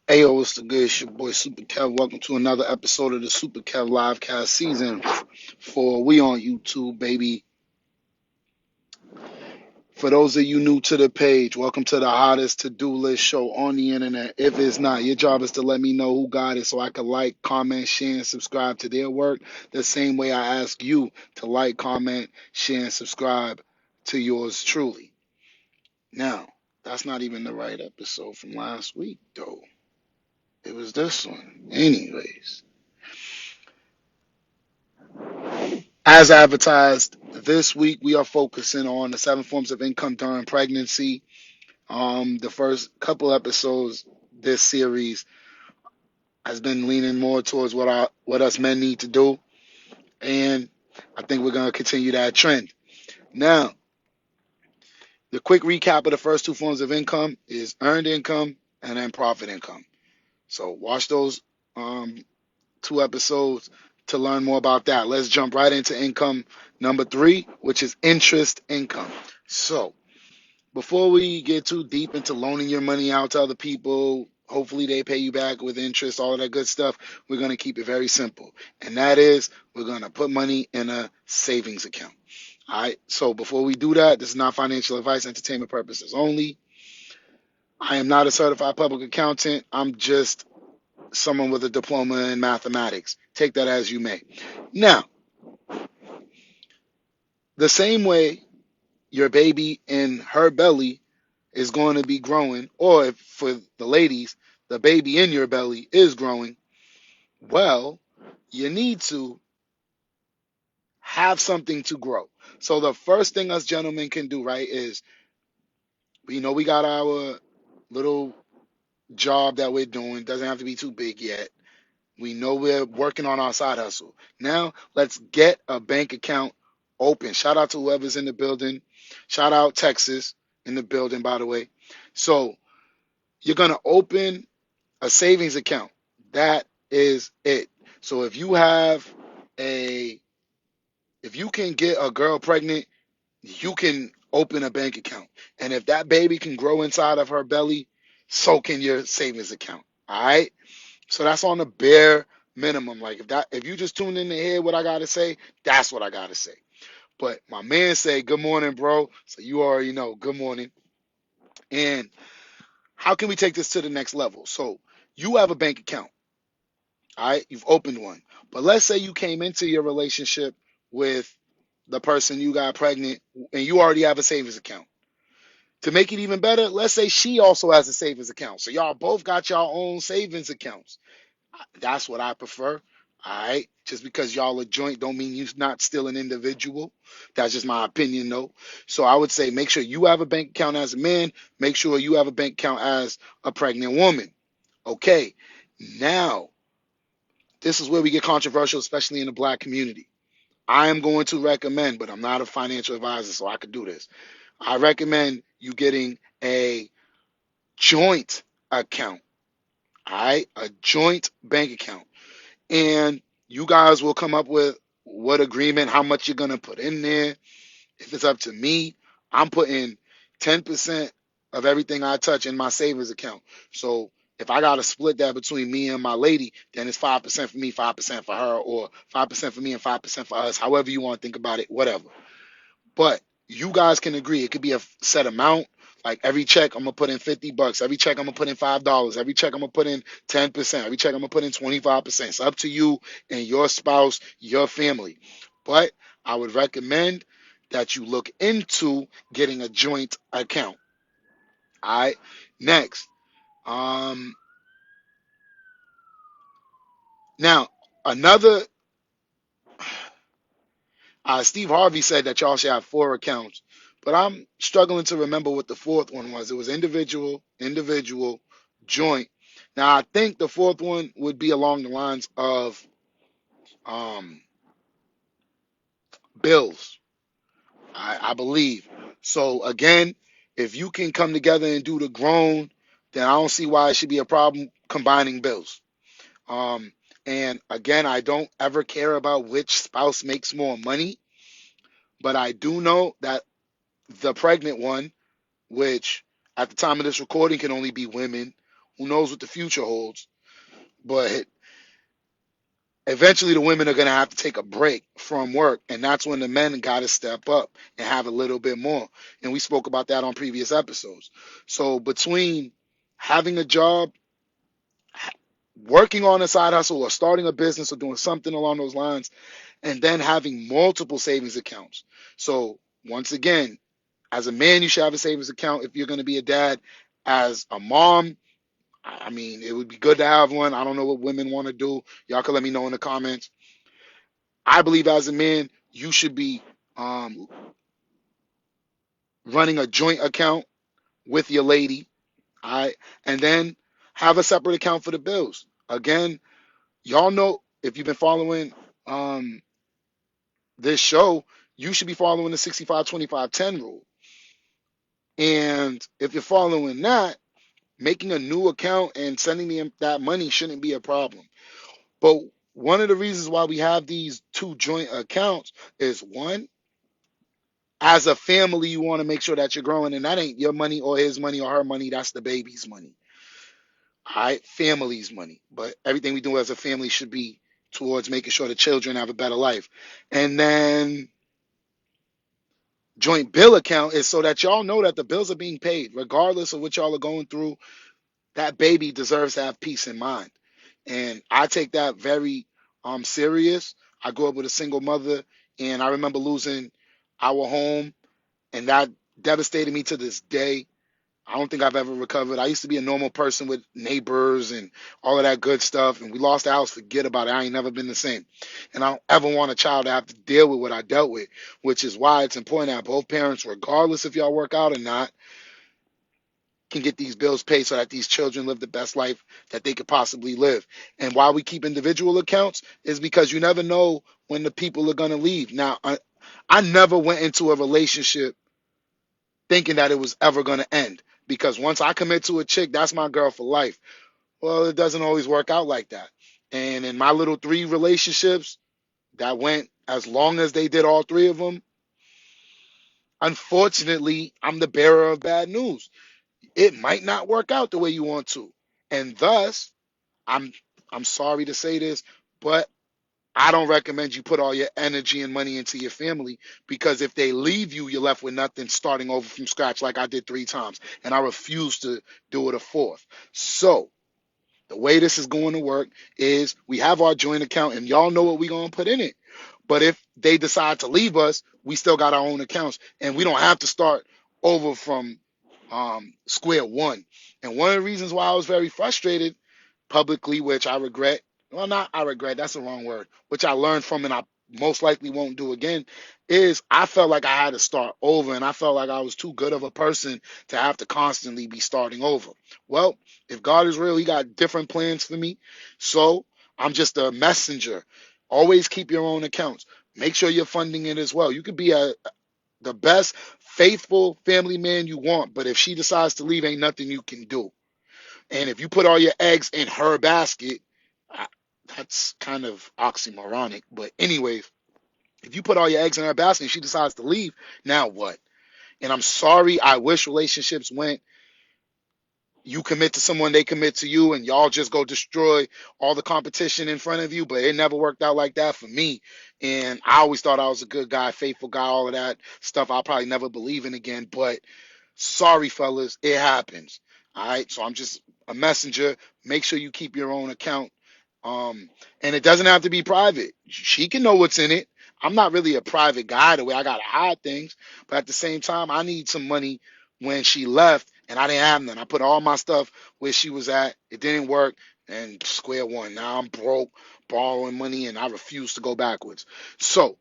Ayo, what's the good? It's your boy Super Kev. Welcome to another episode of the Super Kev Livecast season 4. We on YouTube, baby. For those of you new to the page, welcome to the hottest to-do list show on the internet. If it's not, your job is to let me know who got it so I can like, comment, share, and subscribe to their work the same way I ask you to like, comment, share, and subscribe to yours truly. Now, that's not even the right episode from last week, though. It was this one. Anyways. As advertised, this week we are focusing on the 7 forms of income during pregnancy. The first couple episodes this series has been leaning more towards what us men need to do, and I think we're gonna continue that trend. Now, the quick recap of the first 2 forms of income is earned income and then profit income. So watch those 2 episodes to learn more about that. Let's jump right into income number 3, which is interest income. So before we get too deep into loaning your money out to other people, hopefully they pay you back with interest, all of that good stuff, we're going to keep it very simple. And that is, we're going to put money in a savings account. All right. So before we do that, this is not financial advice, entertainment purposes only. I am not a certified public accountant. I'm just someone with a diploma in mathematics. Take that as you may. Now, the same way your baby in her belly is going to be growing, or if for the ladies, the baby in your belly is growing, well, you need to have something to grow. So the first thing us gentlemen can do, right, is we got our little job that we're doing. Doesn't have to be too big yet. We know we're working on our side hustle. Now let's get a bank account open. Shout out to whoever's in the building. Shout out Texas in the building, by the way. So you're gonna open a savings account. That is it. So if you can get a girl pregnant, you can open a bank account. And if that baby can grow inside of her belly, so can your savings account. All right? So that's on the bare minimum. Like if you just tune in to hear what I gotta say, that's what I gotta say. But my man said, good morning, bro. So you already know, good morning. And how can we take this to the next level? So you have a bank account. All right, you've opened one. But let's say you came into your relationship with the person you got pregnant and you already have a savings account. To make it even better, let's say she also has a savings account. So y'all both got y'all own savings accounts. That's what I prefer. All right. Just because y'all are joint don't mean you're not still an individual. That's just my opinion, though. So I would say make sure you have a bank account as a man. Make sure you have a bank account as a pregnant woman. Okay. Now, this is where we get controversial, especially in the black community. I am going to recommend, but I'm not a financial advisor, so I could do this. I recommend you getting a joint account, all right? A joint bank account. And you guys will come up with what agreement, how much you're going to put in there. If it's up to me, I'm putting 10% of everything I touch in my savings account. So if I got to split that between me and my lady, then it's 5% for me, 5% for her, or 5% for me and 5% for us, however you want to think about it, whatever. But you guys can agree. It could be a set amount. Like every check, I'm gonna put in $50. Every check, I'm gonna put in $5. Every check, I'm gonna put in 10%. Every check, I'm gonna put in 25%. It's up to you and your spouse, your family. But I would recommend that you look into getting a joint account. All right. Next, um, now another. Steve Harvey said that y'all should have 4 accounts, but I'm struggling to remember what the fourth one was. It was individual, joint. Now I think the fourth one would be along the lines of um, bills. I believe. So again, if you can come together and do the grown, then I don't see why it should be a problem combining bills. Um, and again, I don't ever care about which spouse makes more money, but I do know that the pregnant one, which at the time of this recording can only be women, Who knows what the future holds? But eventually the women are going to have to take a break from work, and that's when the men got to step up and have a little bit more. And we spoke about that on previous episodes. So between having a job, working on a side hustle, or starting a business, or doing something along those lines, and then having multiple savings accounts. So once again, as a man, you should have a savings account if you're going to be a dad. As a mom, I mean, it would be good to have one. I don't know what women want to do. Y'all can let me know in the comments. I believe as a man, you should be um, running a joint account with your lady, all right? And then have a separate account for the bills. Again, y'all know if you've been following um, this show, you should be following the 65-25-10 rule. And if you're following that, making a new account and sending them that money shouldn't be a problem. But one of the reasons why we have these two joint accounts is, one, as a family, you want to make sure that you're growing, and that ain't your money or his money or her money. That's the baby's money. All right, family's money. But everything we do as a family should be towards making sure the children have a better life. And then joint bill account is so that y'all know that the bills are being paid, regardless of what y'all are going through. That baby deserves to have peace in mind. And I take that very serious. I grew up with a single mother, and I remember losing our home, and that devastated me to this day. I don't think I've ever recovered. I used to be a normal person with neighbors and all of that good stuff, and we lost the house. Forget about it. I ain't never been the same. And I don't ever want a child to have to deal with what I dealt with, which is why it's important that both parents, regardless if y'all work out or not, can get these bills paid so that these children live the best life that they could possibly live. And why we keep individual accounts is because you never know when the people are going to leave. Now, I never went into a relationship thinking that it was ever going to end, because once I commit to a chick, that's my girl for life. Well, it doesn't always work out like that. And in my little 3 relationships that went as long as they did, all 3 of them, unfortunately, I'm the bearer of bad news. It might not work out the way you want to. And thus, I'm I'm sorry to say this, but I don't recommend you put all your energy and money into your family, because if they leave you, you're left with nothing, starting over from scratch like I did 3 times. And I refuse to do it a 4th. So the way this is going to work is we have our joint account, and y'all know what we're going to put in it. But if they decide to leave us, we still got our own accounts, and we don't have to start over from square one. And one of the reasons why I was very frustrated publicly, which I regret, well, not I regret, that's the wrong word, which I learned from and I most likely won't do again, is I felt like I had to start over, and I felt like I was too good of a person to have to constantly be starting over. Well, if God is real, he got different plans for me. So I'm just a messenger. Always keep your own accounts. Make sure you're funding it as well. You could be the best faithful family man you want, but if she decides to leave, ain't nothing you can do. And if you put all your eggs in her basket, that's kind of oxymoronic. But anyways, if you put all your eggs in her basket and she decides to leave, now what? And I'm sorry, I wish relationships went, you commit to someone, they commit to you, and y'all just go destroy all the competition in front of you. But it never worked out like that for me. And I always thought I was a good guy, faithful guy, all of that stuff I'll probably never believe in again. But sorry, fellas, it happens. All right. So I'm just a messenger. Make sure you keep your own account. And it doesn't have to be private. She can know what's in it. I'm not really a private guy the way I gotta hide things, but at the same time, I need some money when she left, and I didn't have none. I put all my stuff where she was at. It didn't work, and square one. Now I'm broke, borrowing money, and I refuse to go backwards. So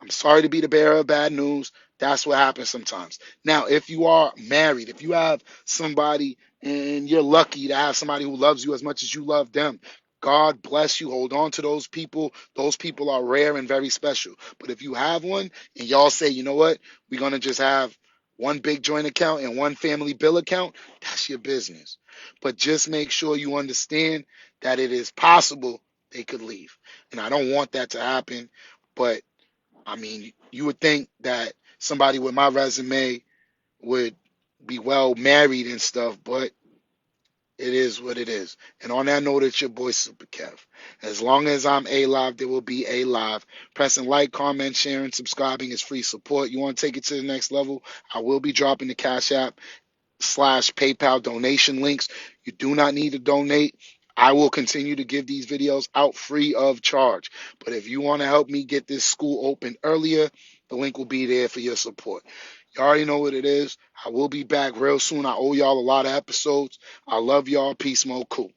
I'm sorry to be the bearer of bad news. That's what happens sometimes. Now, if you are married, if you have somebody and you're lucky to have somebody who loves you as much as you love them, God bless you. Hold on to those people. Those people are rare and very special. But if you have one and y'all say, you know what, we're going to just have one big joint account and one family bill account, that's your business. But just make sure you understand that it is possible they could leave. And I don't want that to happen. But I mean, you would think that somebody with my resume would be well married and stuff, but It is what it is. And on that note, it's your boy Super Kev. As long as I'm A live, there will be A live. Pressing like, comment, sharing, subscribing is free support. You want to take it to the next level? I will be dropping the Cash App / PayPal donation links. You do not need to donate. I will continue to give these videos out free of charge. But if you want to help me get this school open earlier, the link will be there for your support. You already know what it is. I will be back real soon. I owe y'all a lot of episodes. I love y'all. Peace, Mo. Cool.